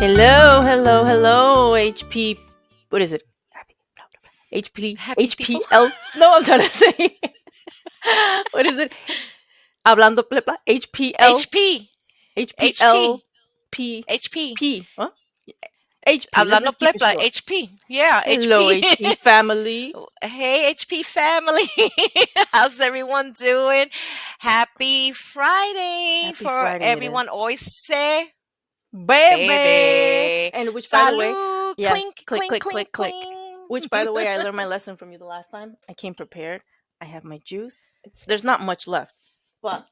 Hello, hello, hello, HP. What is it? HP, Happy people. HPL. No, I'm trying to say. What is it? Hablando Plepla. HPL, HP. HPL, HP. P, HP. P. Huh? HP. Let's Hablando just keep it Plepla. short. HP. Yeah, Hello, HP. HP family. Hey, HP family. How's everyone doing? Happy Friday Happy for Friday it is. everyone. Hoy se Baby. bebe. And which, by the way, Salud. yes, Clink, click, clink, click, clink, click, click. clink. Which, by the way, I learned my lesson from you the last time. I came prepared. I have my juice. There's not much left, but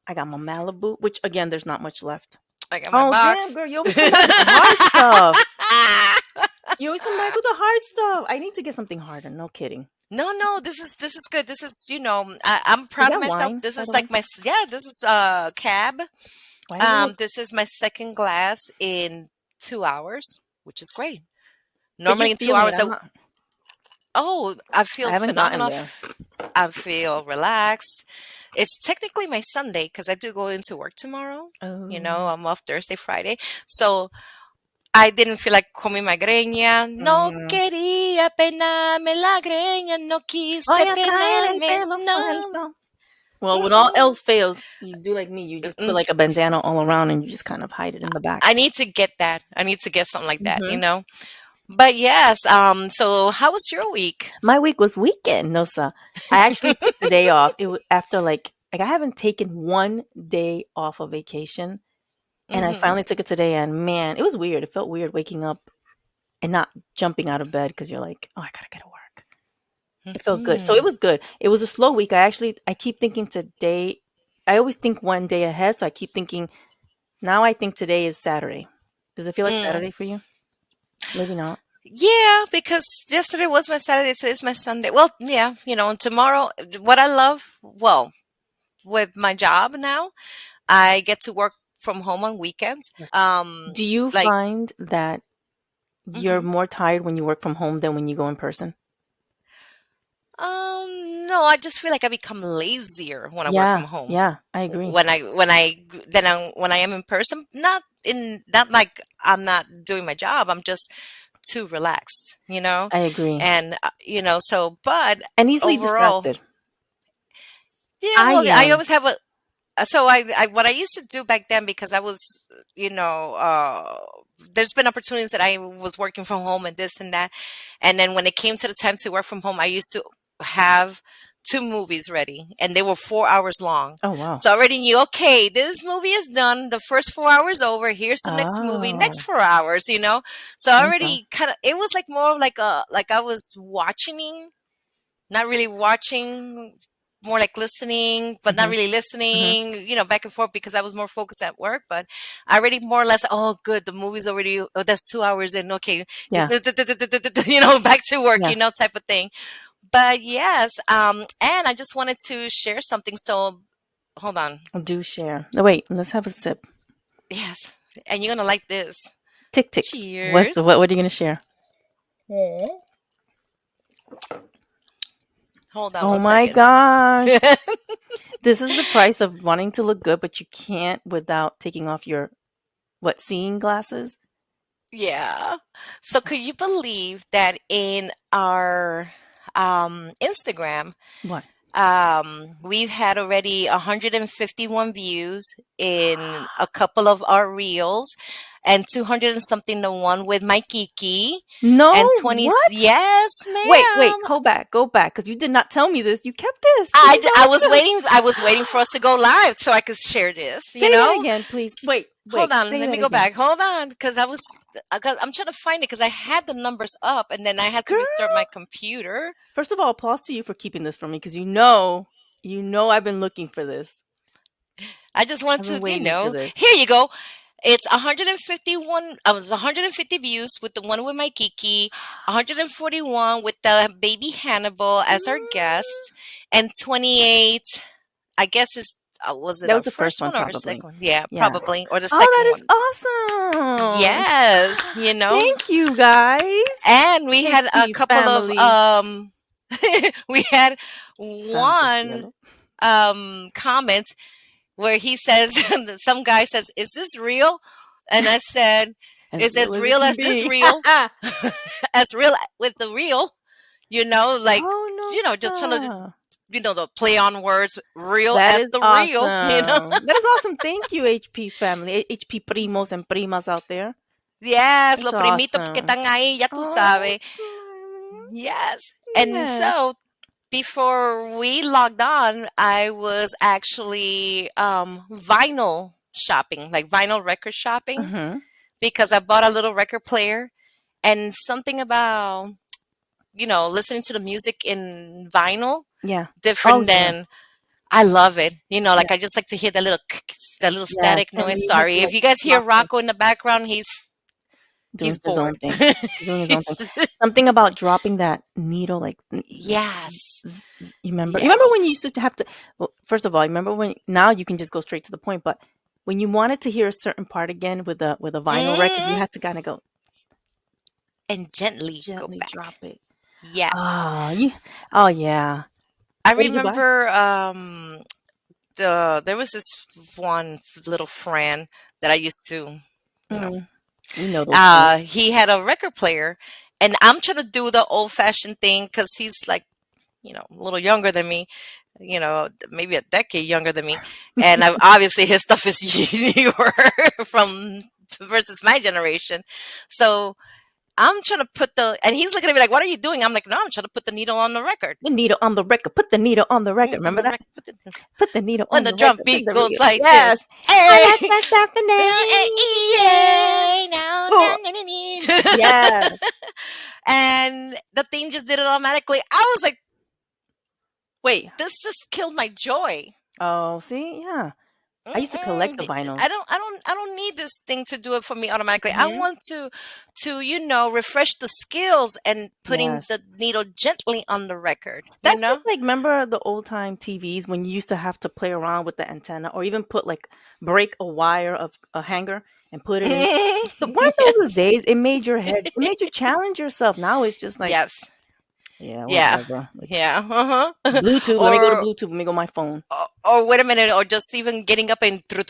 I got my Malibu, which again, there's not much left. I got my Oh, damn, box. girl, you always come back with the hard stuff. You always come back with the hard stuff. I need to get something harder. No kidding. No, this is good. This is, I'm Is proud of that myself. wine, This by is the way? like this is cab. Why does it look? This is my second glass in 2 hours, which is great. But you're Normally in two feeling it. hours, I I feel haven't gotten phenomenal. there. I feel relaxed. It's technically my Sunday because I do go into work tomorrow. Oh. I'm off Thursday, Friday. So I didn't feel like coming my greña. No Mm. quería peinarme la greña. No quise Voy a traer el peinarme. pelo No. suelto. Well, when all Mm-mm. else fails, you do like me. You just put Mm-mm. like a bandana all around and you just kind of hide it in the back. I need to get that. I need to get something like that, Hmm. But yes, so how was your week? My week was weekend, no sir. I actually took the day off. It was after like I haven't taken one day off of vacation, and I Hmm. finally took it today. And man, it was weird. It felt weird waking up and not jumping out of bed because you're like, oh, I gotta go to work. It felt good. So it Hmm. was good. It was a slow week. I keep thinking today. I always think one day ahead, so I keep thinking now. I think today is Saturday. Does it feel like Mm. Saturday for you? Maybe not. Yeah, because yesterday was my Saturday, so it's my Sunday. Well, yeah, and tomorrow, what I love, well, with my job now, I get to work from home on weekends. Do you Like, find that you're mhm. more tired when you work from home than when you go in person? No, I just feel like I become lazier when I work Yeah, from home. yeah, I agree. When I am in person, not like I'm not doing my job. I'm just too relaxed. I agree. And so but And easily overall, distracted. yeah, I well, I am. always have a so I what I used to do back then, because I was, you know, uh there's been opportunities that I was working from home and this and that. And then when it came to the time to work from home, I used to have two movies ready, and they were 4 hours long. Oh, wow. So I already knew, okay, this movie is done. The first 4 hours over. Here's the next movie, next Oh, 4 hours. So I okay. already kind of, it was like more like I was watching, not really watching, more like listening, but not Mhm, really mhm. listening, back and forth, because I was more focused at work. But I already more or less, oh, good, the movie's already, oh, that's 2 hours in. Okay, Yeah, back to work, yeah. type of thing. But yes, and I just wanted to share something. So hold on. Do share. No, wait, let's have a sip. Yes, and you're gonna like this. Tick, tick. Cheers. What are you going to share? Hold on Oh one my second. gosh. This is the price of wanting to look good, but you can't without taking off your, what, seeing glasses? Yeah. So could you believe that in our Instagram, What? we've had already 151 views in a couple of our reels, and 200 and something the one with my Kiki, No, and 20. what? Yes, Wait, ma'am. go back, because you did not tell me this. You kept this. What are I, you d- I doing was with this? waiting. I was waiting for us to go live so I could share this. Say that again, please. Hold on, Say let that me go again. back. Hold on, because I'm trying to find it, because I had the numbers up and then I had to restart Girl, my computer. first of all, applause to you for keeping this from me, because you know I've been looking for this. I just want I've to, been waiting for this. here you go. It's 151. I was 150 views with the one with my Kiki, 141 with the baby Hannibal as our guest, and 28. I guess is was it That our was the first first one, one or our probably. second one? Yeah, Yeah. probably, or the second Oh, one. that is awesome. Yes, Thank you, guys. and we had a HP couple of family. we had Santo one cielo. comment where he says, some guy says, "Is this real?" And I said, It's as as it real can as this be. reel, as real with the real, like, Oh no, just trying to, stop. the play on words, real That as is the real, awesome. That is awesome. Thank you, HP family, HP primos and primas out there. Yes, That's los primitos que awesome. están ahí, ya tú Oh, sabes. Slimy. Yes. And Yes. so before we logged on, I was actually vinyl shopping, like vinyl record shopping, Mm-hmm. because I bought a little record player, and something about, listening to the music in vinyl Yeah. Oh different yeah. than, I love it. Yeah. Like I just like to hear that little that little Yes. static And then noise. you have to Sorry. If like you guys hear lock the Rocco in the background, he's doing his own bored. thing. He's doing his own thing. He's Something about dropping that needle, like yes. you remember? You remember Yes. when you used to have to? Well, first of all, you remember when? Now you can just go straight to the point. But when you wanted to hear a certain part again with a vinyl record, you Mm, had to kind of go and gently go gently drop back. it. Yes. Ah, you. Oh yeah. I What did you buy? remember there was this one little friend that I used to, you know, Mm, we know those things. he had a record player, and I'm trying to do the old fashioned thing because he's like, a little younger than me, maybe a decade younger than me. And obviously his stuff is newer from versus my generation. So I'm trying to and he's looking at me like, what are you doing? I'm like, no, I'm trying to put the needle on the record. The needle on the record. Put the needle on the record. On Remember the that? record. Put the needle When on the the drum record. Put beat the goes record. like this. Yes. I like Hey! that Stephanie. Oh, yes. And the thing just did it automatically. I was like, Wait. this just killed my joy. Oh, see, yeah. I used to collect the Mm-mm. vinyls. I don't need this thing to do it for me automatically. I Hmm. want to refresh the skills and putting Yes. the needle gently on the record. That's just like, remember the old time TVs when you used to have to play around with the antenna or even put like break a wire of a hanger and put it in. Weren't those the Yes. days? It made your head, it made you challenge yourself. Now it's just like, Yes. yeah, Yeah. whatever. Like Yeah. Uh-huh. Bluetooth, let me go to or Bluetooth, let me go my phone. or wait a minute, or just even getting up and Yes.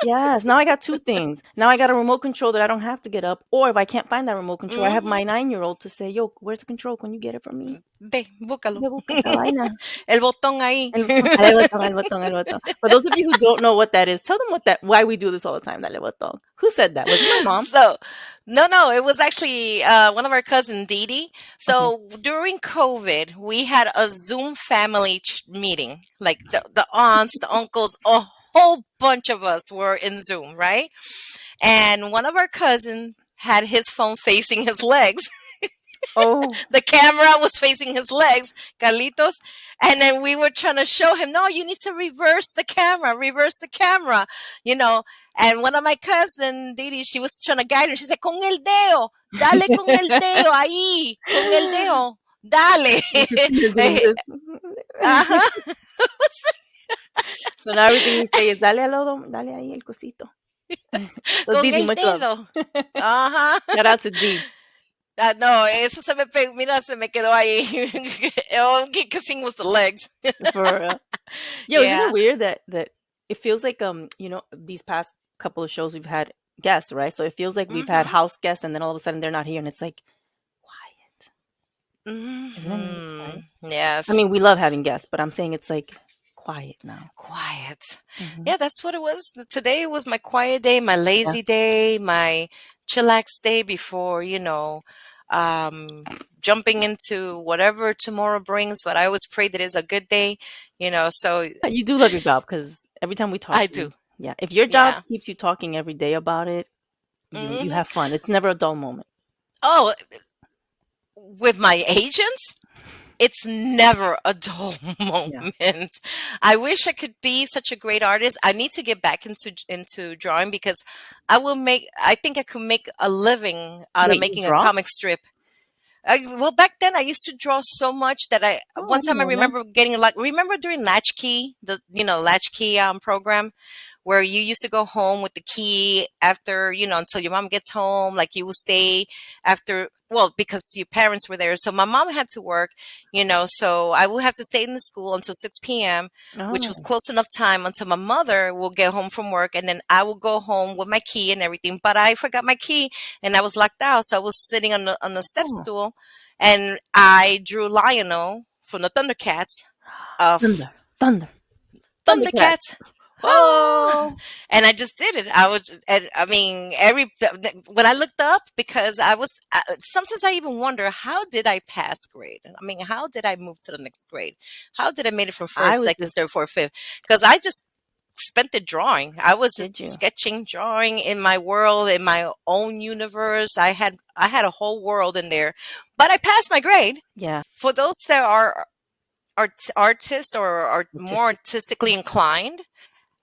Yes. Now I got two things. Now I got a remote control that I don't have to get up. Or if I can't find that remote control, I have Mhm. my 9-year-old to say, yo, where's the control? Can you get it for me? Ve, búscalo. Ve, busca esa vaina. El botón ahí. El botón, dale botón, el botón, el botón. For those of you who don't know what that is, tell them why we do this all the time. Dale botón. Who said that? Was it my mom? So, no, it was actually one of our cousins, Dee Dee. Okay. So during COVID, we had a Zoom family meeting. Like the aunts, the uncles, a whole bunch of us were in Zoom, right? And one of our cousins had his phone facing his legs. Oh, The camera was facing his legs, Carlitos. And then we were trying to show him, no, you need to reverse the camera, you know. And one of my cousins, Didi, she was trying to guide him. She said, con el dedo, dale con el dedo ahí, con el dedo, dale. you can see her doing this. Uh-huh. So now everything you say is dale al lodo, dale ahí el cosito. So Con Didi, el much love. dedo. Ajá. Shout out to D. Ah, no, eso mira, se me quedó ahí. All kissing was the legs. For yo, isn't it Yeah. weird that it feels like these past couple of shows we've had guests, right? So it feels like we've had Mm-hmm. house guests and then all of a sudden they're not here and it's like quiet. Isn't it really quiet? Mm-hmm. Yes. I mean, we love having guests, but I'm saying it's like quiet now. Quiet. Hmm. Yeah, that's what it was. Today was my quiet day, my Yeah. lazy day, my chillax day before, jumping into whatever tomorrow brings. But I always pray that it's a good day, so You do love your job because every time we talk, I do. yeah. If your job Yeah. keeps you talking every day about it, you Hmm. have fun. It's never a dull moment. Oh, with my agents, it's never a dull Yeah. moment. I wish I could be such a great artist. I need to get back into drawing because I think I could make a living out of Wait, you making a draw? comic strip. Well, back then I used to draw so much that Oh, I one didn't time I know that. remember remember during Latchkey, the Latchkey program where you used to go home with the key after, until your mom gets home. Like you will stay after, well, because your parents were there. So my mom had to work, so I would have to stay in the school until 6 p.m., Oh, which was nice. close enough time until my mother will get home from work. And then I will go home with my key and everything. But I forgot my key and I was locked out. So I was sitting on the step Oh, stool and I drew Lionel from the Thundercats of thunder, thunder, thundercat. Thundercats. Ah! Oh, And I just did it. And I mean, when I looked up, because sometimes I even wonder, how did I pass grade? I mean, how did I move to the next grade? How did I made it from I first, was second, just. third, fourth, fifth? Because I just spent it drawing. I was just Did you? sketching, drawing in my world, in my own universe. I had a whole world in there, but I passed my grade. Yeah, For those that are artists or are more artistic. artistically inclined,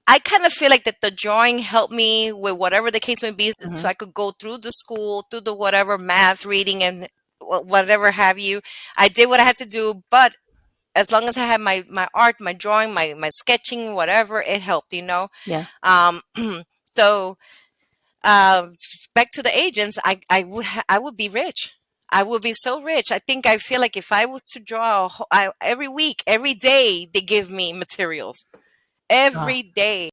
I kind of feel like that the drawing helped me with whatever the case may be, Hmm. so I could go through the school, through the whatever math, reading, and whatever have you. I did what I had to do, but as long as I had my art, my drawing, my sketching, whatever, it helped. Yeah. Um, so uh, back to the agents, I would be rich. I would be so rich. I feel like if I was to draw every week, every day, they give me materials Oh, every day.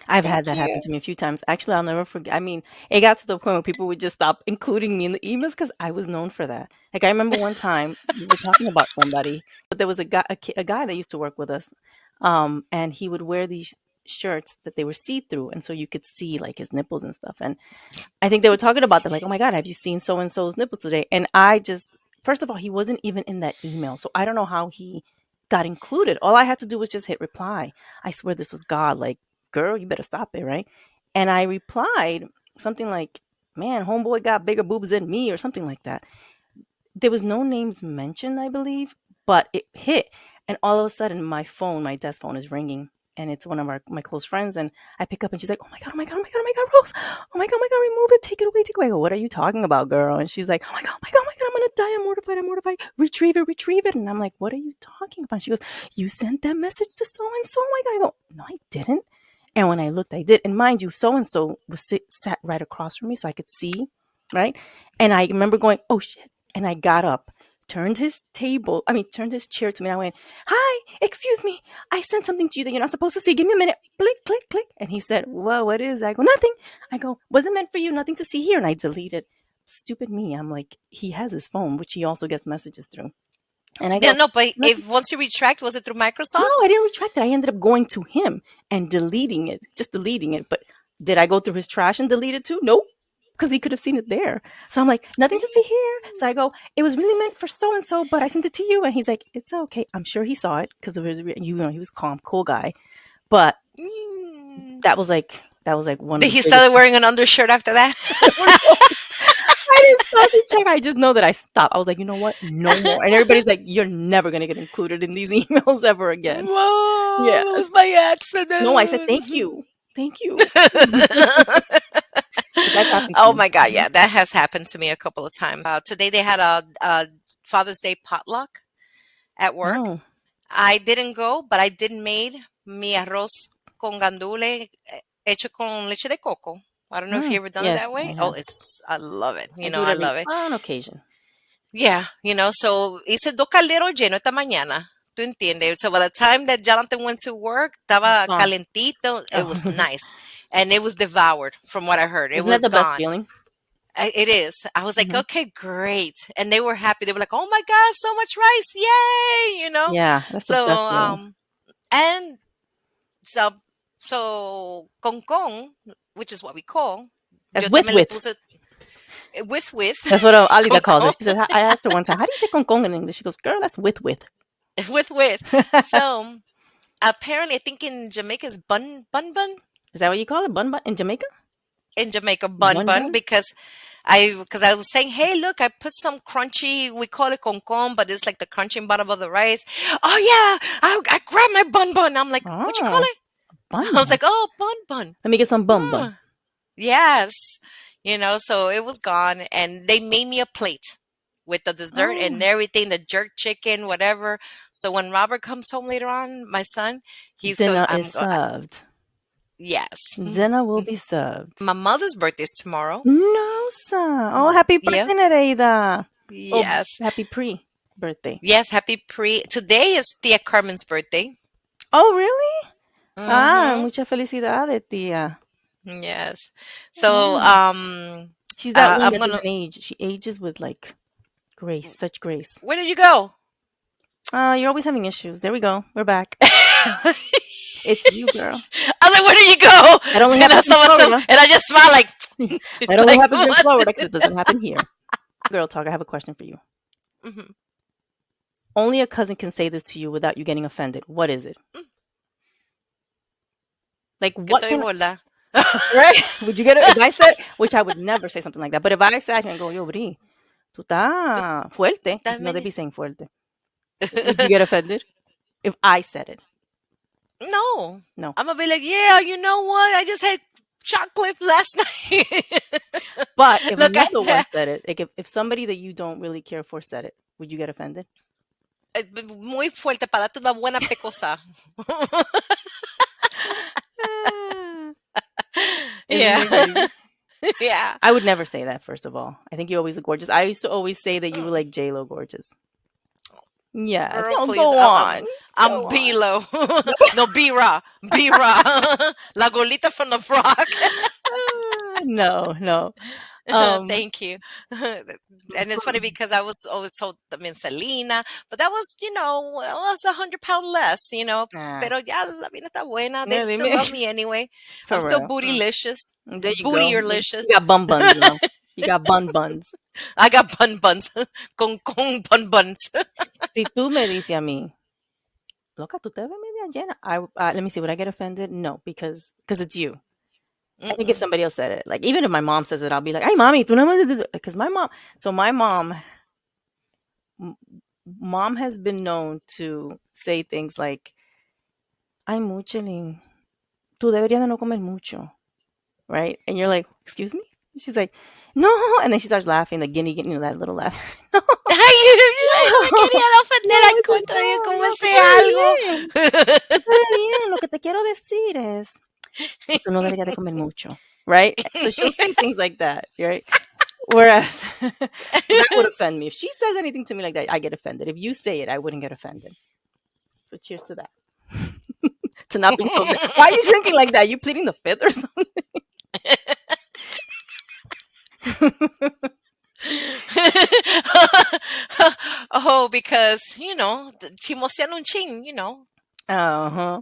I've had Thank that happen you. to me a few times. Actually, I'll never forget. I mean, it got to the point where people would just stop including me in the emails because I was known for that. Like I remember one time we were talking about somebody, but there was a guy that used to work with us, and he would wear these shirts that they were see through, and so you could see like his nipples and stuff. And I think they were talking about that, like, oh my God, have you seen so and so's nipples today? And I just, first of all, he wasn't even in that email. So I don't know how he got included. All I had to do was just hit reply. I swear this was God. Like, girl, you better stop it, right? And I replied something like, man, homeboy got bigger boobs than me, or something like that. There was no names mentioned, I believe, but it hit. And all of a sudden, my desk phone is ringing. And it's one of my close friends. And I pick up and she's like, oh my God, oh my God, oh my God, oh my God, Rose. Oh my God, remove it. Take it away, take it away. I go, what are you talking about, girl? And she's like, oh my God, oh my God, oh my God, I'm going to die. I'm mortified. I'm mortified. Retrieve it, retrieve it. And I'm like, what are you talking about? She goes, you sent that message to so and so. Oh my God. I go, no, I didn't. And when I looked, I did. And mind you, so and so sat right across from me so I could see, right? And I remember going, oh shit. And I got up, turned his chair to me. And I went, hi, excuse me. I sent something to you that you're not supposed to see. Give me a minute. Click, click, click. And he said, well, what is that? I go, nothing. I go, wasn't meant for you. Nothing to see here. And I deleted. Stupid me. I'm like, he has his phone, which he also gets messages through. And I Yeah, go, no, but nothing. if once you retract, was it through No, Microsoft? I didn't retract it. I ended up going to him and deleting it, just deleting it. But did I go through his trash and delete it too? Nope, because he could have seen it there. So I'm like, nothing to see here. So I go, it was really meant for so and so, but I sent it to you. And he's like, it's okay. I'm sure he saw it because of his, he was calm, cool guy. But Mm. that was like one of Did the he biggest. start wearing an undershirt after that? I don't know. I didn't stop to check. I just know that I stopped. I was like, you know what? No more. And everybody's like, you're never gonna get included in these emails ever again. Mom, it was Yes. by No, I said thank accident. you. Thank you. But that's happened to Oh me. my God, Mhm. yeah, that has happened to me a couple of times. Today they had a Father's Day potluck at work. Oh. I didn't go, but I did made mi arroz con gandule hecho con leche de coco. I don't know if you ever done it Yes, that I way. Oh, have. I love it. I do it I every love it. on occasion. Yeah, so hice 2 calderos llenos esta mañana. ¿Tú entiendes? So by the time that Jonathan went to work, It's estaba gone. calentito. It was Oh. nice. And it was devoured from what I heard. It Isn't that was the best gone. feeling? It is. I was like, Mhm. okay, great. And they were happy. They were like, oh my God, so much rice. Yay. Yeah, that's the So, best feeling. and so, con, which is what we call, That's yo también le with. puse with, That's what Alida calls con, it. She said, I asked her one time, how do you say con con in English? She goes, girl, that's with. with. So, apparently, I think in Jamaica is bun Is that what you call it? Bun bun in Jamaica? in Jamaica Bun bun bun? because I was saying, hey, look, I put some crunchy. We call it concon, but it's like the crunching bottom of the rice. Oh yeah, I grabbed my bun. I'm like, what you call Oh, it? bun I was bun. like, oh, bun. Let me get some bun bun. Yes, so it was gone, and they made me a plate. with the dessert and Oh, everything, the jerk chicken, whatever. So when Robert comes home later on, my son, he's going. dinner is served. Yes. Dinner will be served. My mother's birthday is tomorrow. No, sir. Oh, happy Yeah. birthday, Nereida. Oh, Yes. happy pre-birthday. Yes. Happy pre. Today is Tia Carmen's birthday. Oh, really? Ah, Mm-hmm. muchas felicidades, tía. Yes. So Oh. She's that one I'm that gonna. doesn't age. She ages with like grace, such grace. Where did you go? You're always having issues. There we go. We're back. I It's you, girl. was like, where did you go? That only And I happens in saw myself, Florida. and I just smiled That only like happens in what? Florida because it doesn't happen here. Girl talk, I have a question for you. Mhm. Only a cousin can say this to you without you getting offended. What is it? Like, Que what estoy can gorda. right? Would you get it if I said, which I would never say something like that, but if I sat here and go, yo, Bri, tú estás fuerte, Estás no debí media- saying fuerte. Would you get offended if I said it? No. No. I'm gonna be like, yeah, you know what? I just had chocolate last night. But if Look, another one said it, like if somebody that you don't really care for said it, would you get offended? muy fuerte para darte una buena pecosa. Isn't Yeah. it crazy? Yeah. I would never say that, first of all. I think you always look gorgeous. I used to always say that you were like J-Lo gorgeous. Yes. Girl, No, please. go on. I'm Go on. B-Lo. No, B-Ra. B-Ra. La golita from the frog. No, no. Um, Thank you. And it's funny because I was always told, I mean, Selena, but that was, well, it was 100 pounds less, ah, Pero ya la vida está buena. They yeah, still love me anyway. I'm for still real. bootylicious. There you go. Bootyrlicious. You got bun buns now. You got bun buns. I got bun buns. Con bun buns. Si tú me dices a mí, loca, tú te ves media llena. Let me see. Would I get offended? No, because it's you. I think if Mm-mm. somebody else said it, like even if my mom says it, I'll be like, "Ay, mommy, tú no," because my mom. So m- mom has been known to say things like, "Ay, Muchelin, tú deberías de no comer mucho," right? And you're like, "Excuse me?" She's like, "No," and then she starts laughing, the guinea, that little laugh. No, Ay, no me no, querían ofender no, al it's like, contra de no, cómo no, tú sé te ves algo. bien, tú te ves bien. Lo que te quiero decir es que tú no deberías de comer mucho, right? So she'll say things like that, right? Whereas that would offend me. If she says anything to me like that, I get offended. If you say it, I wouldn't get offended. So cheers to that. To not being so. Why are you drinking like that? You pleading the fifth or something? Oh, because, chismosean un chin. Uh huh.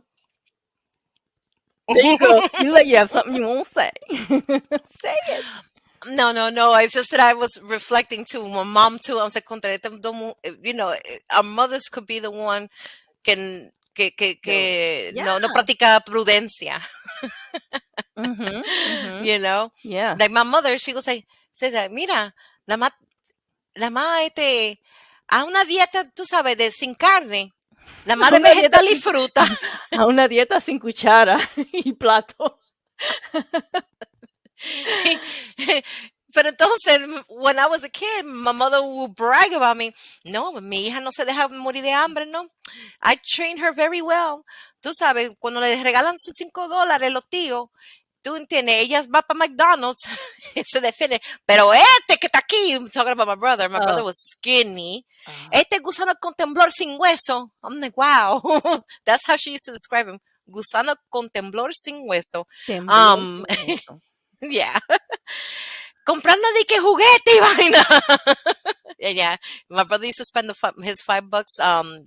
There you go. You like you have something you won't say. Say it. No, no, no. It's just that I was reflecting to my mom too. I was like, "Contra, our mothers could be the one que Yeah. no practica prudencia." Mhm. Mhm. You know, Yeah. like my mother, she was like, says that, mira, la ma, la ma, a una dieta, tú sabes, de sin carne, la A ma de una dieta vegetal y sin fruta. a una dieta sin cuchara y plato. Pero entonces, when I was a kid, my mother would brag about me. No, mi hija no se deja morir de hambre, no. I trained her very well. Tú sabes, cuando le regalan sus $5 los tíos, tú entiendes, ella va para McDonald's y se defiende. Pero este que está aquí, I'm talking about my brother Oh. was skinny. Ah, Este gusano con temblor sin hueso. I'm like, wow. That's how she used to describe him. Gusano con temblor sin hueso. temblor sin hueso. Yeah. Comprando de que juguete y vaina. Yeah, my brother used to spend his $5,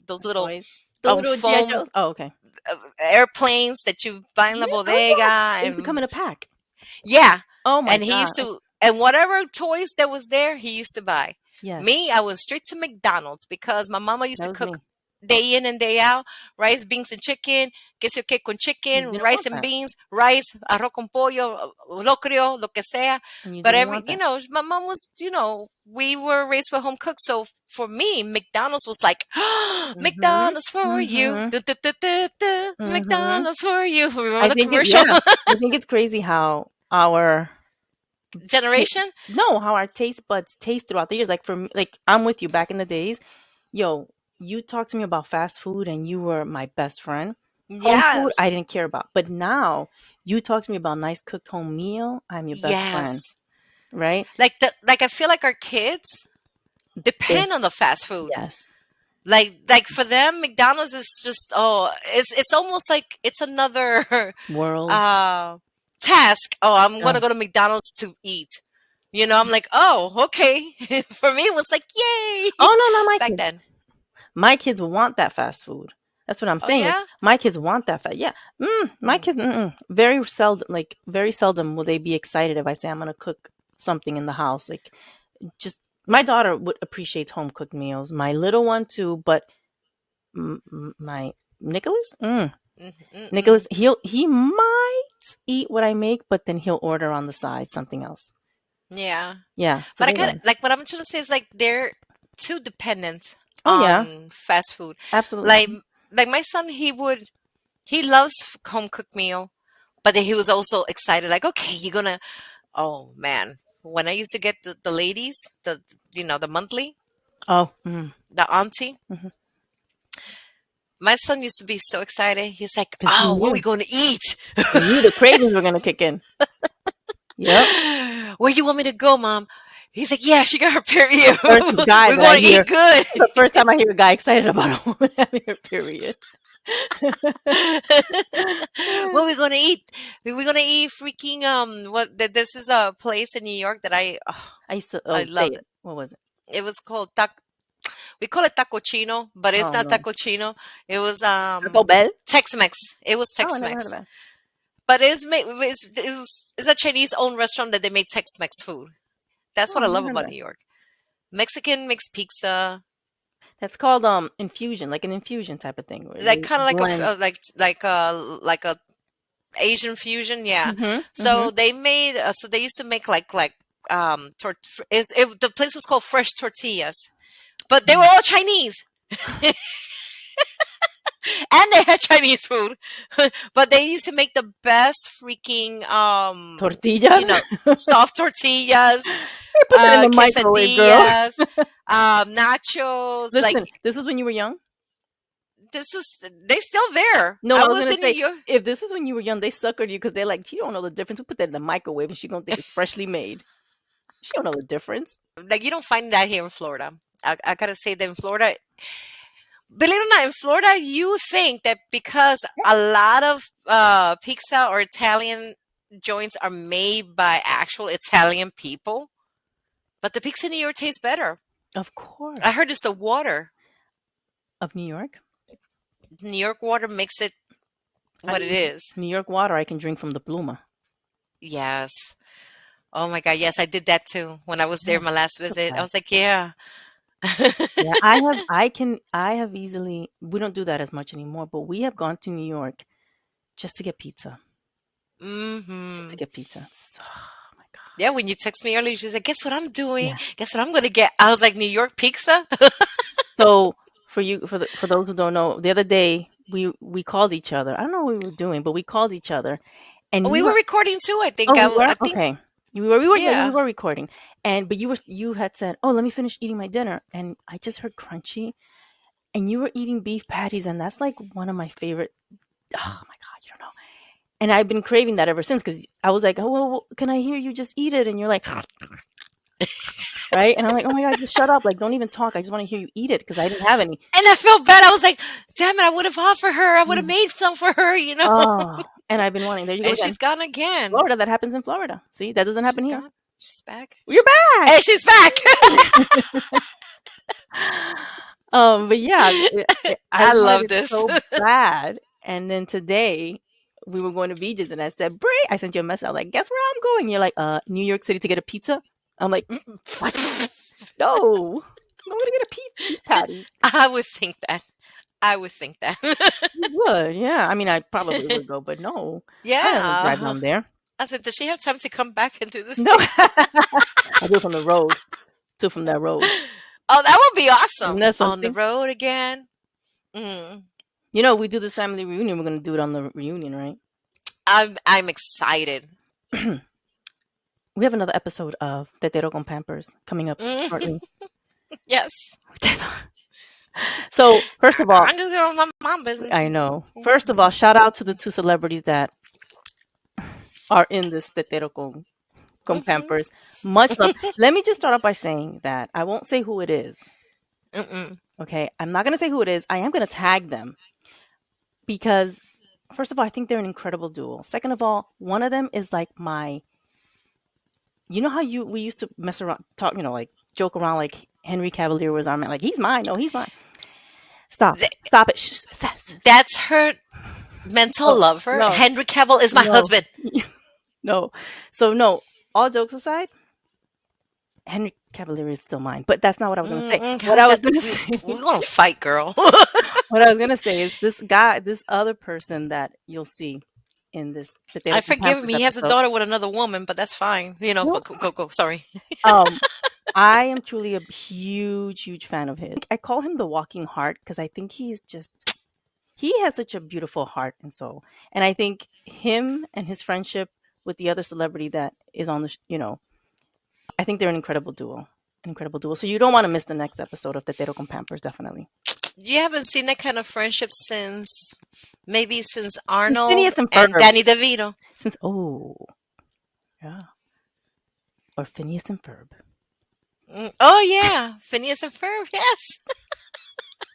those The little toys. The little G.I. foam Joes? Oh, okay. airplanes that you buy in Yeah. la Oh, bodega, yeah. They used to come and in a pack. yeah, Oh my and he god. used to, and whatever toys that was there, he used to buy. Yes. Me, I was straight to McDonald's because my mama used That to was cook me. day in and day out, rice, beans, and chicken, queso que con You chicken, didn't rice want and that. beans, rice, arroz con pollo, locrio, lo que sea. And you But didn't want that. my mom was, we were raised with home cooks. So for me, McDonald's was like, Mhm. McDonald's for you. Mhm. Du, du, du, du, du, Mhm. McDonald's for you. Remember I the think it commercial? yeah. I think it's crazy how our generation. no, how our taste buds taste throughout the years. Like for me, like I'm with you back in the days. Yo, you talked to me about fast food and you were my best friend. Home food, I Yes. didn't care about. But now you talk to me about nice cooked home meal, I'm your best friend, Yes. right? Like I feel like our kids They, depend on the fast food. yes, Like for them, McDonald's is just, oh, it's almost like it's another world. uh task. Oh, I'm gonna Oh, go to McDonald's to eat. I'm like, oh, okay. For me, it was like, yay, oh no, not my back kids. then. My kids want that fast food. That's what I'm Oh saying. Like yeah. my kids want that fast. Yeah, my Mm. kids. Very seldom. Like very seldom will they be excited if I say I'm gonna cook something in the house. Like just my daughter would appreciate home cooked meals. My little one too, but my Nicholas, Mm, mm, Nicholas, mm. he might eat what I make, but then he'll order on the side something else. Yeah. Yeah, so But I they kind of learn. like what I'm trying to say is like they're too dependent Oh yeah, on fast food. absolutely. Like like my son, he loves home cooked meal, but then he was also excited. Like, okay, you're gonna. Oh man, when I used to get the ladies, the monthly, Oh, the auntie, mhm. my son used to be so excited. He's like, Because oh, what are we going to eat? he knew the cravings were gonna kick in. Yep. Where you want me to go, mom? He's like, yeah, she got her period. First guy We're that I going to hear. eat good. It's the first time I hear a guy excited about a woman having her period. What are we gonna eat? We're gonna eat freaking this is a place in New York that I used to. I Oh, say loved it. it. What was it? It was called we call it taco chino, but it's Oh not no, taco chino. It was Taco Bell. Tex-Mex. It was Oh, I never heard of Tex-Mex. that. But it's a Chinese owned restaurant that they made Tex-Mex food. That's Oh, what I I never love heard of about that. New York. Mexican mixed pizza, That's called infusion, like an infusion type of thing where like they kind of like blend. like a Asian fusion, yeah. Mhm. Mhm. So they used to make the place was called Fresh Tortillas, but they were Mm. all Chinese and they had Chinese food. But they used to make the best freaking you Tortillas. know, soft tortillas, They put that in the microwave, girl. quesadillas, nachos, like Listen, this is when you were young. this was they still there. No, I I was was gonna in New say York. if this is when you were young, they suckered you because they're like, she don't know the difference. We put that in the microwave, and she gonna think it's freshly made. She don't know the difference. Like you don't find that here in Florida. I gotta say that in Florida, believe it or not, in Florida, you think that because a lot of pizza or Italian joints are made by actual Italian people, but the pizza in New York tastes better. Of I course, heard it's the water. of New York. New York water makes it I what it mean, is. New York water I can drink from the Pluma. Yes. Oh my God. Yes, I did that too when I was there Yeah, my last it's a visit. I fact. was like, yeah. Yeah, I have easily. We don't do that as much anymore, but we have gone to New York just to get pizza. Just to Hmm. get pizza. Oh my god. Yeah, when you text me earlier, she's like, guess what I'm doing? Yeah. Guess what I'm gonna get? I was like, New York pizza? So for those who don't know, the other day we called each other. I don't know what we were doing, but we called each other, and We you were were. recording too, I Oh, think. we were I think, okay. We were yeah, we yeah. were recording, and but you had said, "Oh, let me finish eating my dinner," and I just heard crunchy, and you were eating beef patties, and that's like one of my favorite. Oh my god, you don't know. And I've been craving that ever since because I was like, "Oh, well, can I hear you just eat it?" And you're like, right? And I'm like, "Oh my god, just shut up! Like, don't even talk. I just want to hear you eat it because I didn't have any." And I felt bad. I was like, damn it, I would have offered her. I would have Mm. made some for her, you know? Oh, and I've been wanting. There you go And again. she's gone again. Florida, that happens in Florida. See, that doesn't happen She's here. gone. She's back. You're back. Hey, she's back. But yeah, I I wanted love it this. so bad, and then today we were going to Beaches, and I said, "Bray," I sent you a message. I was like, "Guess where I'm going?" You're like, New York City to get a pizza." I'm like, "What? No, I'm going to get a beef patty." I would think that. I would think that. You would, yeah. I mean, I probably would go, but no, I don't want to drive Yeah. down there. I said, does she have time to come back and do this No, thing? I do it from the road. Do it from that road. Oh, that would be Isn't awesome. that On the something? road again. Mm. You know, if we do this family reunion, we're going to do it on the reunion, right? I'm excited. we have another episode of Tetero con Pampers coming up shortly. Yes. So, first of all, I'm just going my mom business. I know. First of all, shout out to the two celebrities that are in this Tetero con Pampers. Much love. Let me just start off by saying that I won't say who it is. Okay, I'm not going to say who it is. I am going to tag them because, first of all, I think they're an incredible duo. Second of all, one of them is like you know how we used to mess around, talk, like joke around, like Henry Cavalier was our man, like he's mine. No, he's mine. Stop it. Shh. That's her mental lover. No. Henry Cavill is my husband. No. So no, all jokes aside, Henry Cavalier is still mine, but that's not what I was going to say. What I was going to say, we're going to fight, girl. What I was going to say is this other person that you'll see in this. I forgive him. He has a daughter with another woman, but that's fine. Go. Sorry. I am truly a huge fan of his. I call him the walking heart because I think he has such a beautiful heart and soul. And I think him and his friendship with the other celebrity that is on the, I think they're an incredible duo. So you don't want to miss the next episode of Tetero con Pampers, definitely. You haven't seen that kind of friendship since Arnold and Danny DeVito. Or Phineas and Ferb. Oh yeah, Phineas and Ferb. Yes.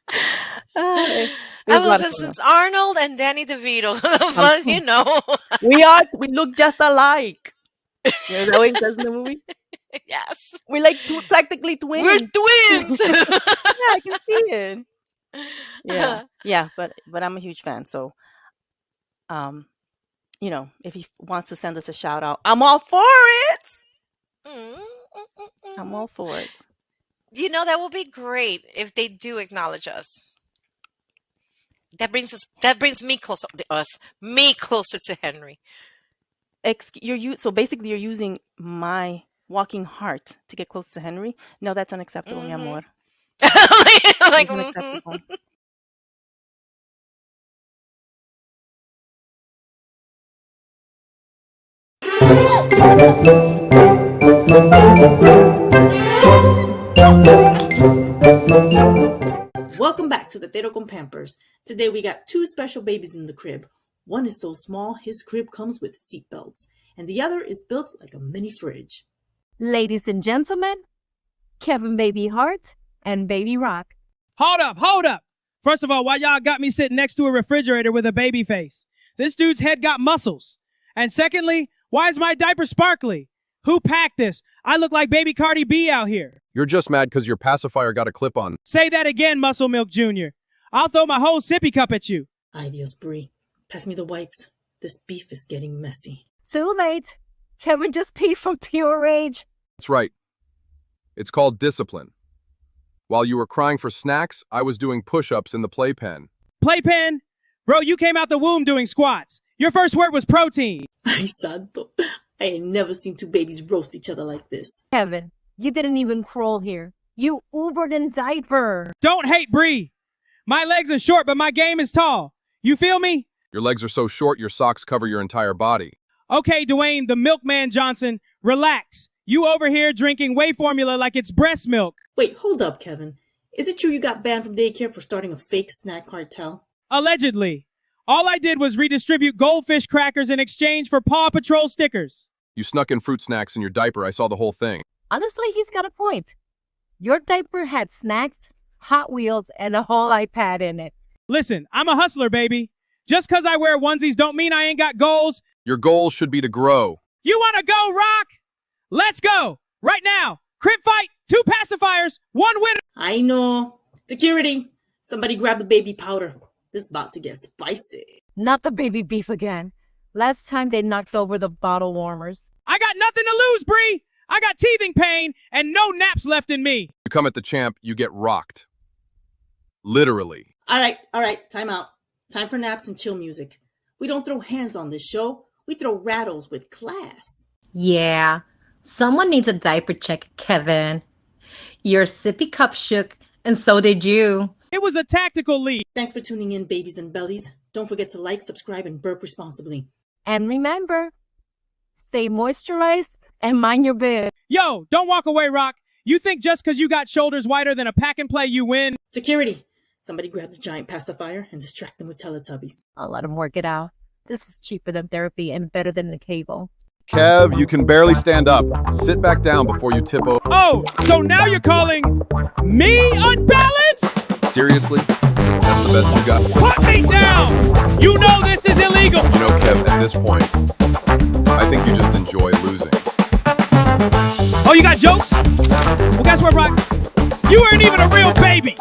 I was since Arnold and Danny DeVito, but we look just alike. Is that what he says in the movie? Yes, we're like practically twins. We're twins. Yeah, I can see it. Yeah, but I'm a huge fan. So, if he wants to send us a shout out, I'm all for it. I'm all for it. That would be great if they do acknowledge us. That brings me closer to Henry. So basically you're using my walking heart to get close to Henry. No, that's unacceptable, mi amor. Unacceptable. Welcome back to the Tetero con Pampers. Today we got two special babies in the crib. One is so small his crib comes with seatbelts, and the other is built like a mini fridge. Ladies and gentlemen, Kevin Baby Heart and Baby Rock. Hold up. First of all, why y'all got me sitting next to a refrigerator with a baby face? This dude's head got muscles. And secondly, why is my diaper sparkly? Who packed this? I look like baby Cardi B out here. You're just mad because your pacifier got a clip on. Say that again, Muscle Milk Jr. I'll throw my whole sippy cup at you. Ay, Dios, Brie. Pass me the wipes. This beef is getting messy. Too late. Kevin just peed from pure rage. That's right. It's called discipline. While you were crying for snacks, I was doing push-ups in the playpen. Playpen? Bro, you came out the womb doing squats. Your first word was protein. Ay, santo. I ain't never seen two babies roast each other like this. Kevin, you didn't even crawl here. You Ubered in diaper. Don't hate Bree. My legs are short, but my game is tall. You feel me? Your legs are so short, your socks cover your entire body. Okay, Dwayne, the milkman Johnson, relax. You over here drinking whey formula like it's breast milk. Wait, hold up, Kevin. Is it true you got banned from daycare for starting a fake snack cartel? Allegedly. All I did was redistribute goldfish crackers in exchange for Paw Patrol stickers. You snuck in fruit snacks in your diaper. I saw the whole thing. Honestly, he's got a point. Your diaper had snacks, Hot Wheels, and a whole iPad in it. Listen, I'm a hustler, baby. Just because I wear onesies don't mean I ain't got goals. Your goal should be to grow. You want to go, Rock? Let's go. Right now. Crib fight, 2 pacifiers, 1 winner. I know. Security. Somebody grab the baby powder. This about to get spicy. Not the baby beef again. Last time they knocked over the bottle warmers. I got nothing to lose, Bree. I got teething pain and no naps left in me. You come at the champ, you get rocked. Literally. All right. Time out. Time for naps and chill music. We don't throw hands on this show. We throw rattles with class. Yeah. Someone needs a diaper check, Kevin. Your sippy cup shook, and so did you. It was a tactical lead. Thanks for tuning in, babies and bellies. Don't forget to like, subscribe, and burp responsibly. And remember, Stay moisturized and mind your biz. Yo, don't walk away, Rock. You think just because you got shoulders wider than a pack and play, you win? Security! Somebody grab the giant pacifier and distract them with Teletubbies. I'll let him work it out. This is cheaper than therapy and better than the cable. Kev, you can barely stand up. Sit back down before you tip over. Oh, so now you're calling me unbalanced? Seriously? That's the best you got? Put me down! You know this is illegal! You know, Kev, at this point, I think you just enjoy losing. Oh, you got jokes? Well, guess what, Rock? You weren't even a real baby.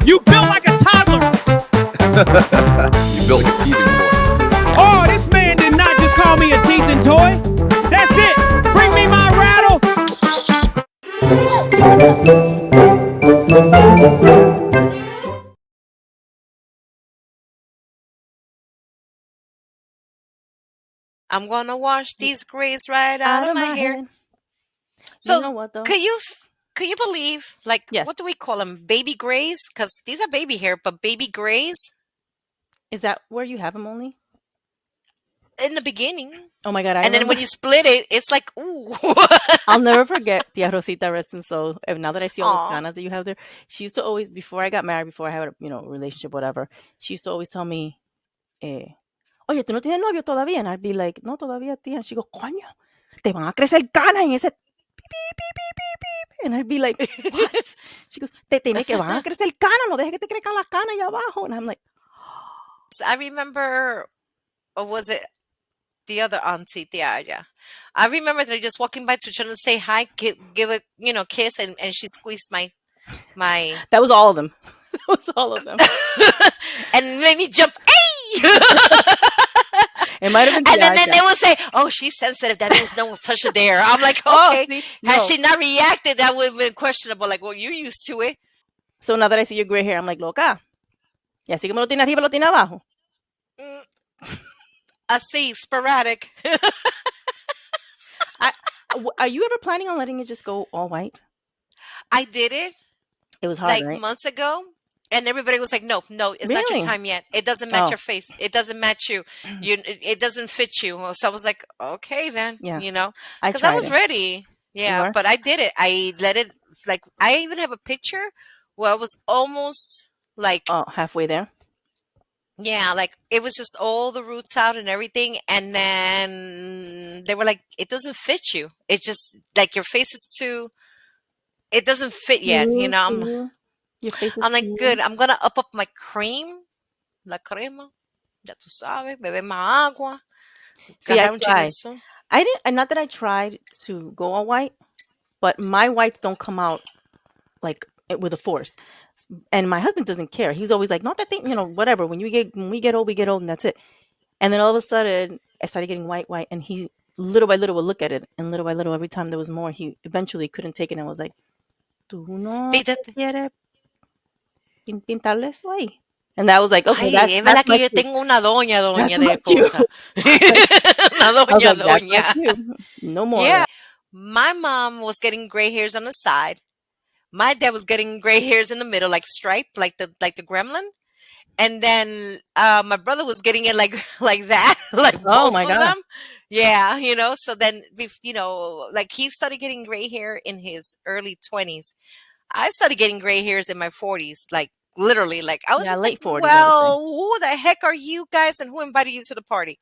You built like a toddler. You built like a teething toy. Oh, this man did not just call me a teething toy. That's it. Bring me my rattle. I'm gonna wash these grays right out of my hair. head. So, You know what, though? could you believe, like, Yes. what do we call them? Baby grays? Because these are baby hair, but baby grays Is that where you have them only? in the beginning. Oh my God, I And then remember. when you split it, it's like, ooh. I'll never forget Tia Rosita, rest in soul. And now that I see all Aw. the canas that you have there, she used to always, before I got married, before I had a relationship, whatever, she used to always tell me, oye, ¿tú no tienes novio todavía? And I'd be like, no, todavía, tía. And she go, coño, te van a crecer canas en ese beep, beep, beep, beep, beep. And I'd be like, what? She goes, te tiene que van a crecer canas, no dejes que te crezcan las canas allá abajo. And I'm like, I remember, or was it the other auntie, Tia? I remember they're just walking by to try to say hi, give a kiss, and she squeezed my that was all of them. That was all of them. and made me jump. Hey! It might have been And then Tia. they will say, "Oh, she's sensitive. That means no one's touched her there." I'm like, Oh, okay. see? Had No. she not reacted, that would have been questionable. Like, well, you're used to it. So now that I see your gray hair, I'm like, loca. Y así que me lo tiene arriba, lo tiene abajo. Mm, I see, sporadic. Are you ever planning on letting it just go all white? I did it It was hard, like right? months ago, and everybody was like, "No, it's not your Really? time yet. It doesn't match Oh. your face. It doesn't match you. It doesn't fit you." So I was like, "Okay, then." Yeah. I Because I tried was it. ready. Yeah, were? but I did it. I let it, like, I even have a picture where I was almost like, Oh, halfway there. yeah, like it was just all the roots out and everything. And then they were like, "It doesn't fit you. It just, like, your face is too, it doesn't fit yet." Your face is I'm like, too- good, I'm going to up my cream, la crema, ya tú sabes, bebe más agua. See, I Agarra un tried. chinizo. I didn't, and not that I tried to go all white, but my whites don't come out like with a force. And my husband doesn't care. He's always like, not that thing, whatever. When we get old, we get old, and that's it. And then all of a sudden, I started getting white, and he little by little would look at it, and little by little, every time there was more, he eventually couldn't take it and was like, "Tú no Fíjate. quieres pintarle eso ahí?" And that was like, okay, Ay, es verdad that's que my yo cue. tengo una doña That's de my cue. esposa. Una I was doña, like, that's my doña. cue. No more. Yeah. My mom was getting gray hairs on the side. My dad was getting gray hairs in the middle, like stripe, like the gremlin. And then my brother was getting it like like that, like Oh both my of God. them. Yeah, so then like he started getting gray hair in his early 20s. I started getting gray hairs in my 40s, like literally. Like I was Yeah, just late like, 40s, I would say. well, who the heck are you guys, and who invited you to the party?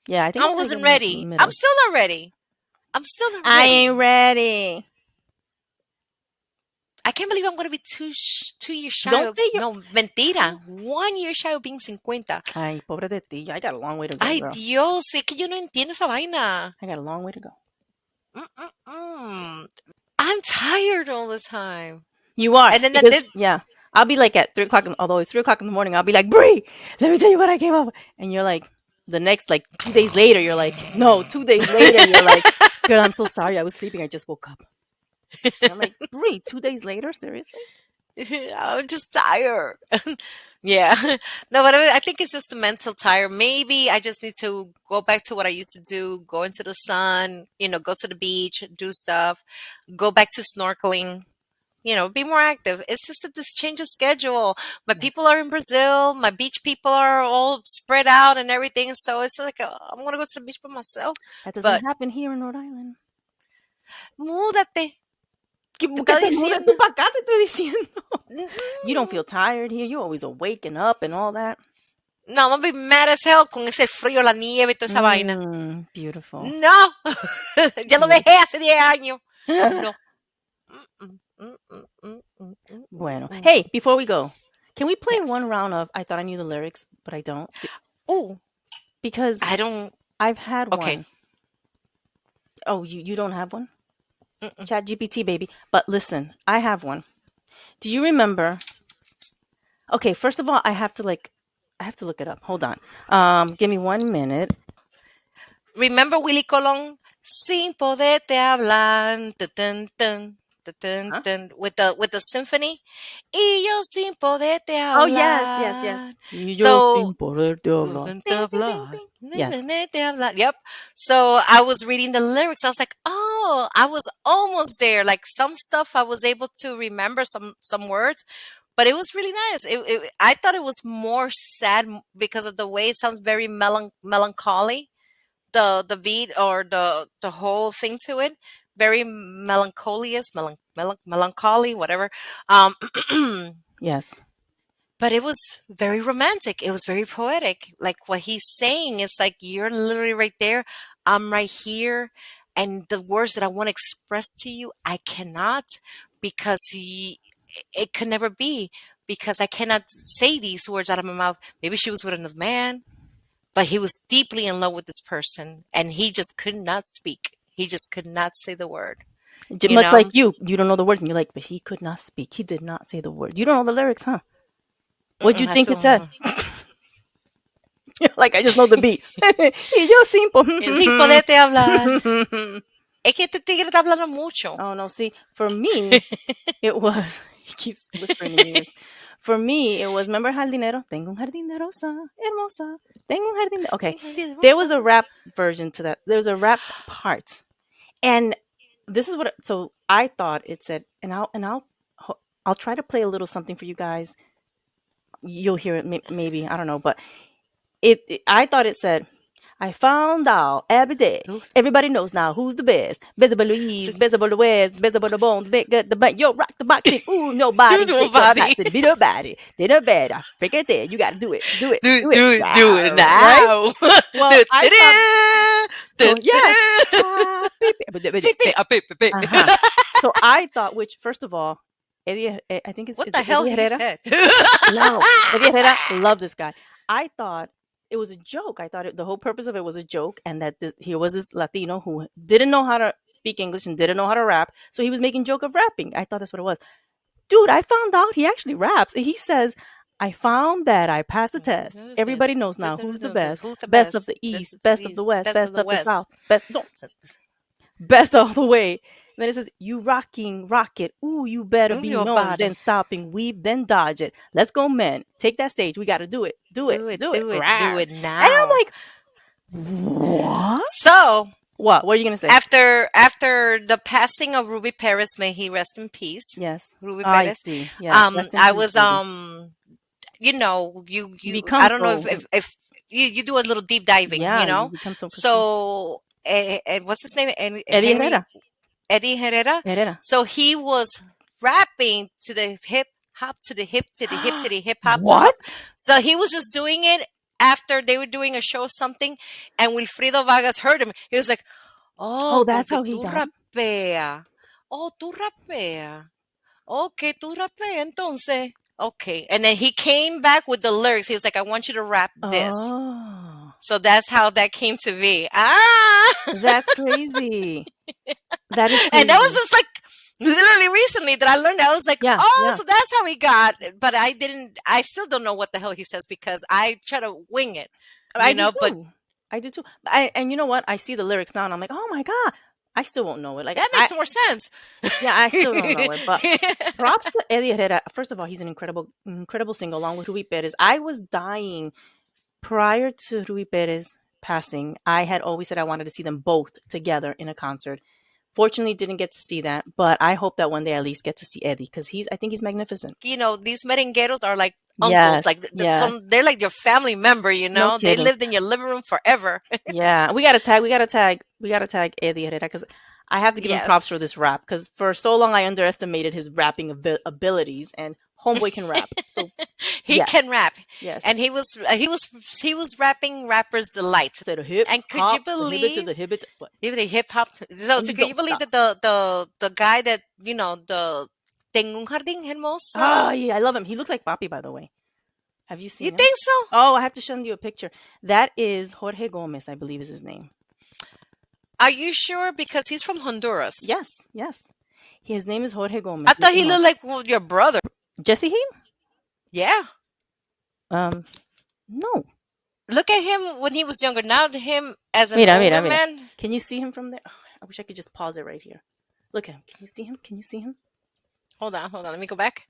Yeah, I think I kinda wasn't got in the ready. I'm middle. still not ready. I'm still not I ready. ain't ready. I can't believe I'm going to be 2 years shy Don't of, say you're. no, mentira. 1 year shy of being 50. Ay, pobre de ti. I got a long way to go, Ay, girl. Dios, es que yo no entiendo esa vaina. I got a long way to go. Mm-mm-mm. I'm tired all the time. You are. And then Because, yeah. I'll be like at 3 o'clock, although it's 3 o'clock in the morning, I'll be like, Bree, let me tell you what I came up with. And you're like, the next, like, 2 days later, you're like, no, 2 days later, you're like, girl, I'm so sorry. I was sleeping. I just woke up. And I'm like, Bree, 2 days later? Seriously? I'm just tired. Yeah. No, but I think it's just the mental tired. Maybe I just need to go back to what I used to do, go into the sun, go to the beach, do stuff, go back to snorkeling. be more active. It's just that this change of schedule. My Yes. people are in Brazil. My beach people are all spread out and everything. So it's like I'm gonna go to the beach by myself. That doesn't But happen here in Rhode Island. múdate. Te ¿Qué está te mudas tú diciendo. para acá? Te estoy diciendo. You don't Mm-mm. feel tired here. You're always awake and up and all that. No, I'm gonna be mad as hell con ese frío, la nieve y toda esa vaina. Beautiful. No. Ya lo dejé hace 10 años. No. Mm-mm, mm-mm, mm-mm, mm-mm, Bueno. mm-mm. Hey, before we go, can we play Yes. one round of I thought I knew the lyrics, but I don't? Oh, Because I don't. I've had Okay. one. Oh, you don't have one? Mm-mm. Chat GPT, baby. But listen, I have one. Do you remember? Okay, first of all, I have to look it up. Hold on. Give me 1 minute. Remember Willy Colón? Sin poderte hablar. Tutun, tun, tutun, Huh? tun, with the symphony. Y yo sin poderte Oh, yes. hablar. Y yo So sin poderte hablar. poderte Ding, ding, ding, hablar. ding. Yes. Poderte hablar. Yep. So I was reading the lyrics. I was like, oh, I was almost there. Like some stuff I was able to remember some words, but it was really nice. I thought it was more sad because of the way it sounds very melancholy. The beat or the whole thing to it, very melancholy, whatever. Um, Yes. but it was very romantic. It was very poetic. Like what he's saying is like you're literally right there. I'm right here, and the words that I want to express to you, I cannot because it could never be because I cannot say these words out of my mouth. Maybe she was with another man, but he was deeply in love with this person, and he just could not speak. He just could not say the word. You Much like know, you don't know the words, and you're like, but he could not speak. He did not say the words. You don't know the lyrics, huh? What'd you I think still it don't said? know. Like I just know the beat. Y yo simple. Sin poderte hablar. Es que este tigre está hablando mucho. Oh no, see, for me, it was he keeps whispering in your ears. For me, it was remember jardinero? Tengo un jardín de rosa, hermosa. Tengo un jardín de... Okay. There was a rap version to that. There's a rap part. And this is what so I thought it said, and I'll try to play a little something for you guys. You'll hear it maybe, I don't know, but I thought it said, I found out every day. Everybody knows now who's the best. Best about Louise, best about the West, best about the bones, big good the butt. Yo, rock the box. Ooh, nobody. Do Take your nobody. back to be nobody. They no better. Forget that. You gotta do it. Do it. Do Do it Right? now. Well, I thought so. Yes. Uh-huh. So I thought, which first of all, I think What it's the hell Eddie he Herrera. said? No, Eddie Herrera, love this guy. I thought it was a joke. I thought the whole purpose of it was a joke, and that here was this Latino who didn't know how to speak English and didn't know how to rap, so he was making joke of rapping. I thought that's what it was. Dude, I found out he actually raps. He says, "I found that I passed the test. Everybody knows now who's the best. Who's the Best of best? the East, Best best of the West, best best of the of the West. South, best all the way." And then it says, "You rocking, rock it. Ooh, you better Move be your known. body. Then stopping, weave, then dodge it. Let's go, men. Take that stage. We got to do it. Do it. Do it, Do it. do it, do Rawr." it And now. I'm like, what? So What? What are you going to say? after the passing of Ruby Perez, may he rest in peace. Yes. Ruby I Perez. see. Yes. Rest in I peace, was baby. You become I don't know so, if you do a little deep diving, yeah, you you know. become so So what's his name? Eddie Herrera. Eddie Herrera. Herrera. So he was rapping to the hip hop, to the hip, to the hip, to the hip hop. What? So he was just doing it after they were doing a show or something, and Wilfrido Vargas heard him. He was like, Oh, "Oh, that's porque how he tú got. rapea. Oh, tú rapea. Okay, tú rapea entonces." Okay, and then he came back with the lyrics. He was like, "I want you to rap this." Oh, So that's how that came to be. Ah, that's crazy. That is and that was crazy. just like literally recently that I learned that. I was like, Yeah, oh, yeah. so that's how he got. But I still don't know what the hell he says because I try to wing it, I do but too. I do too. And you know what? I see the lyrics now, and I'm like, oh my god, I still won't know it. Like that makes more sense. yeah, I still don't know it. But props to Eddie Herrera. First of all, he's an incredible singer along with Rui Perez. I was dying prior to Rui Perez passing. I had always said I wanted to see them both together in a concert. Fortunately, didn't get to see that, but I hope that one day I at least get to see Eddie because I think he's magnificent. You know, these merengueros are like Yes, uncles, like yes. they're like your family member. You No know, they kidding. lived in your living room forever. Yeah, we gotta tag Eddie Herrera because I have to give him props Yes. for this rap because for so long I underestimated his rapping abilities, and homeboy can rap. So He yes, can rap, yes. and he was rapping rappers delight. Say the hip And could you hop, the hip it to believe the hip it. What? even the hip hop? So, And you could you don't believe stop. that the guy that you know the Tengo un jardín hermoso? Oh yeah, I love him. He looks like Papi, by the way. Have you You seen him? think so? Oh, I have to show you a picture. That is Jorge Gomez, I believe is his name. Are you sure? Because he's from Honduras. Yes, yes. His name is Jorge Gomez. I thought Look he him up. looked like your brother. Jesse Heem? Yeah. No. Look at him when he was younger. Now to him as an Mira, older mira, mira. man. Can you see him from there? Oh, I wish I could just pause it right here. Look at him. Can you see him? Can you see him? Hold on. Let me go back.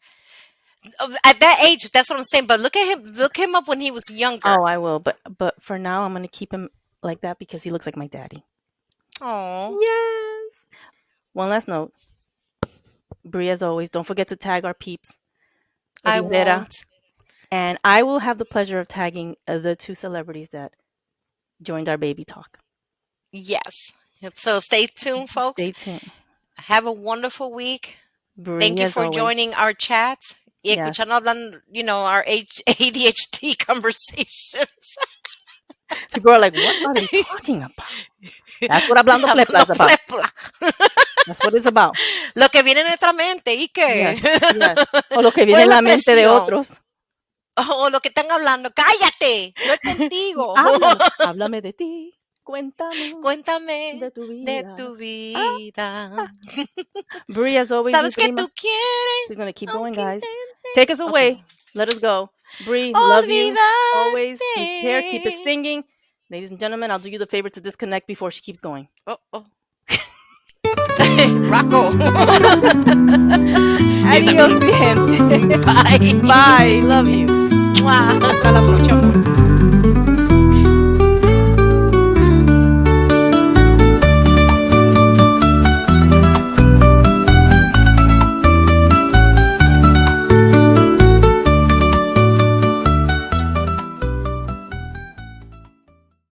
At that age, that's what I'm saying. But look at him. Look him up when he was younger. Oh, I will. But for now, I'm gonna keep him like that because he looks like my daddy. Oh. Yes. One last note. Brie, as always, don't forget to tag our peeps. I Eddie Herrera. won't. And I will have the pleasure of tagging the two celebrities that joined our baby talk. Yes. So stay tuned, folks. Stay tuned. Have a wonderful week. Brie, Thank you as for always. joining our chat. Y Yes. escuchando hablando, you know, our ADHD conversations. People are like, what are they talking about? That's what Hablando Plepla is Hablando about. Plepla. That's what it's about. Lo que viene en nuestra mente, ¿y qué? Yes, yes. O lo que viene en Buena la mente de presión. otros. O lo que están hablando. ¡Cállate! No es contigo. Háblame de ti. Cuéntame Cuéntame de tu de vida. tu vida. Brie, as always, ¿Sabes mi que prima. tú quieres? She's going to keep going, Aunque guys. Take us away. Okay. Let us go. Brie, love you. Olvidarte. Always take care. Keep it singing. Ladies and gentlemen, I'll do you the favor to disconnect before she keeps going. Oh. Rocco. Adios, mi gente. Bye. Bye. Love you. Hasta la próxima.